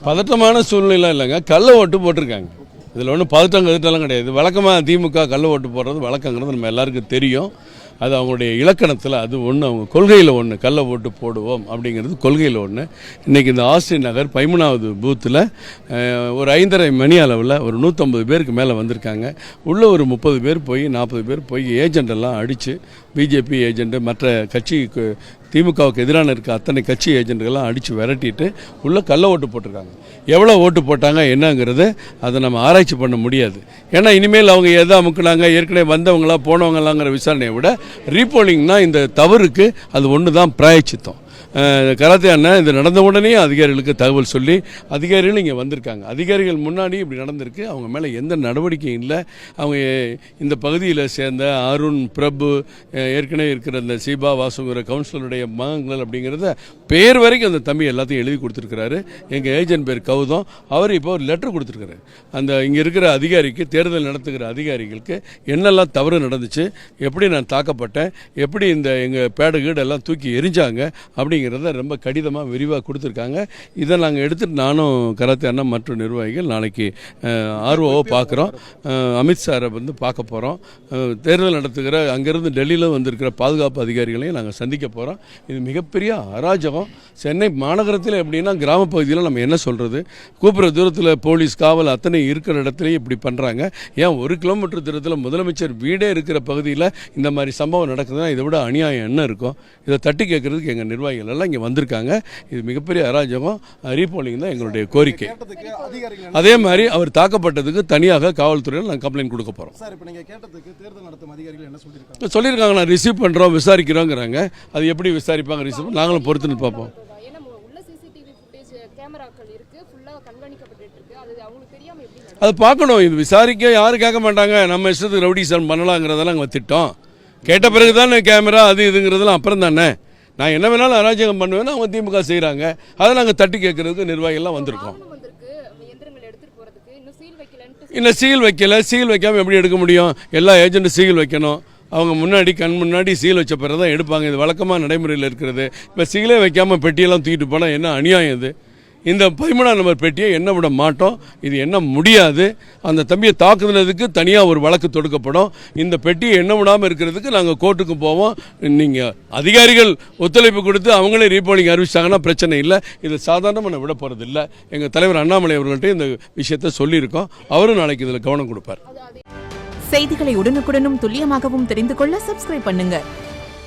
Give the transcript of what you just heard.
பதட்டமான சூழ்நிலை இல்லைங்க, கள்ள ஓட்டு போட்டிருக்காங்க. இதில் ஒன்றும் பதட்டங்கெல்லாம் கிடையாது. வழக்கமாக திமுக கள்ள ஓட்டு போடுறது வழக்கங்கிறது நம்ம எல்லாருக்கும் தெரியும். அது அவங்களுடைய இலக்கணத்தில் அது ஒன்று, அவங்க கொள்கையில் ஒன்று, கள்ள ஓட்டு போடுவோம் அப்படிங்கிறது கொள்கையில் ஒன்று. இன்றைக்கி இந்த ஆஸ்டின் நகர் 13வது பூத்தில் ஒரு 5:30 மணி அளவில் ஒரு 150 பேருக்கு மேலே வந்திருக்காங்க. உள்ளே ஒரு 30 பேர் போய் 40 பேர் போய் ஏஜெண்டெல்லாம் அடித்து, பிஜேபி ஏஜெண்ட்டு, மற்ற கட்சி திமுகவுக்கு எதிரான இருக்க அத்தனை கட்சி ஏஜென்ட்டுகள்லாம் அடித்து விரட்டிட்டு உள்ளே கள்ள ஓட்டு போட்டிருக்காங்க. எவ்வளோ ஓட்டு போட்டாங்க என்னங்கிறது அதை நம்ம ஆராய்ச்சி பண்ண முடியாது. ஏன்னா இனிமேல் அவங்க எதை அமுக்குனாங்க, ஏற்கனவே வந்தவங்களா போனவங்களாங்கிற விசாரணையை விட ரீபோலிங்னா இந்த தவறுக்கு அது ஒன்று தான் பிராயச்சித்தம். கராத்தே அண்ணன் இது நடந்த உடனே அதிகாரிகளுக்கு தகவல் சொல்லி அதிகாரிகள் இங்கே வந்திருக்காங்க. அதிகாரிகள் முன்னாடி இப்படி நடந்திருக்கு, அவங்க மேலே எந்த நடவடிக்கையும் இல்லை. அவங்க இந்த பகுதியில் சேர்ந்த அருண், பிரபு, ஏற்கனவே இருக்கிற அந்த சீபா வாசுங்கிற கவுன்சிலருடைய மகன்கள் அப்படிங்கிறத பேர் வரைக்கும் அந்த தம்பி எல்லாத்தையும் எழுதி கொடுத்துருக்கிறாரு. எங்கள் ஏஜென்ட் பேர் கௌதம், அவர் இப்போ ஒரு லெட்டர் கொடுத்துருக்காரு. அந்த இங்கே இருக்கிற அதிகாரிக்கு, தேர்தல் நடத்துகிற அதிகாரிகளுக்கு என்னெல்லாம் தவறு நடந்துச்சு, எப்படி நான் தாக்கப்பட்டேன், எப்படி இந்த எங்கள் பேடு கீடெல்லாம் தூக்கி எரிஞ்சாங்க அப்படிங்கிறத ரொம்ப கடிதமாக விரிவாக கொடுத்துருக்காங்க. இதை நாங்கள் எடுத்துகிட்டு நானும் கராத்தே அண்ணா மற்றும் நிர்வாகிகள் நாளைக்கு ஆர்ஓவை பார்க்குறோம். அமித்ஷாரை வந்து பார்க்க போகிறோம். தேர்தல் நடத்துகிற அங்கேருந்து டெல்லியில் வந்திருக்கிற பாதுகாப்பு அதிகாரிகளையும் நாங்கள் சந்திக்க போகிறோம். இது மிகப்பெரிய அராஜகம். சென்னை மாநகரத்தில் எப்படின்னா கிராமப்பகுதியில் நம்ம என்ன சொல்கிறது, கூப்பிட்ற தூரத்தில் போலீஸ் காவல் அத்தனை இருக்கிற இடத்துலையும் இப்படி பண்ணுறாங்க. ஏன் 1 கிலோமீட்டர் தூரத்தில் முதலமைச்சர் வீடே இருக்கிற பகுதியில் இந்த மாதிரி சம்பவம் நடக்குதுன்னா இதை விட அநியாயம் என்ன இருக்கும்? இதை தட்டி கேட்குறதுக்கு எங்கள் நிர்வாகிகள் எல்லாம் இங்கே வந்திருக்காங்க. இது மிகப்பெரிய அராஜகம். ரீபோலிங் தான் எங்களுடைய கோரிக்கை. அதே மாதிரி அவர் தாக்கப்பட்டதுக்கு தனியாக காவல்துறையில் நாங்கள் கம்ப்ளைண்ட் கொடுக்க போகிறோம். சொல்லியிருக்காங்க, நான் ரிசீவ் பண்ணுறோம், விசாரிக்கிறோங்கிறாங்க. அது எப்படி விசாரிப்பாங்க, ரிசீவ் நாங்களும் பொறுத்துன்னு பார்ப்போம். அது பார்க்கணும். இது விசாரிக்க யாரும் கேட்க மாட்டாங்க. நம்ம இஷ்டத்துக்கு ரவுடிசம் பண்ணலாங்கிறதெல்லாம் நாங்கள் திட்டம் கேட்ட பிறகு தானே கேமரா அது இதுங்கிறதெல்லாம் அப்புறம் தானே. நான் என்ன வேணாலும் அராஜகம் பண்ணுவேன்னு அவங்க திமுக செய்கிறாங்க. அதை நாங்கள் தட்டி கேட்கறதுக்கு நிர்வாகிகள்லாம் வந்திருக்கோம். இன்னும் சீல் வைக்கல. சீல் வைக்காமல் எப்படி எடுக்க முடியும்? எல்லா ஏஜென்ட்டும் சீல் வைக்கணும். அவங்க முன்னாடி கண் முன்னாடி சீல் வச்ச பிறகு தான் எடுப்பாங்க. இது வழக்கமாக நடைமுறையில் இருக்கிறது. இப்போ சீலே வைக்காமல் பெட்டியெல்லாம் தூக்கிட்டு போனால் என்ன அநியாயம் இது? இந்த 13ஆம் நம்பர் பெட்டியை என்ன விட மாட்டோம். இது என்ன முடியாது. அந்த தம்பியை தாக்குனதுக்கு தனியாக ஒரு வழக்கு தொடுக்கப்படும். இந்த பெட்டியை என்ன விடாமல் இருக்கிறதுக்கு நாங்கள் கோர்ட்டுக்கு போவோம். நீங்கள் அதிகாரிகள் ஒத்துழைப்பு கொடுத்து அவங்களே ரீபோலிங் அறிவிச்சாங்கன்னா பிரச்சனை இல்லை. இது சாதாரணமாக நான் விட போகிறது இல்லை. எங்கள் தலைவர் அண்ணாமலை அவர்கள்ட்ட இந்த விஷயத்தை சொல்லியிருக்கோம். அவரும் நாளைக்கு இதில் கவனம் கொடுப்பார். செய்திகளை உடனுக்குடனும் துல்லியமாகவும் தெரிந்து கொள்ள சப்ஸ்கிரைப் பண்ணுங்க.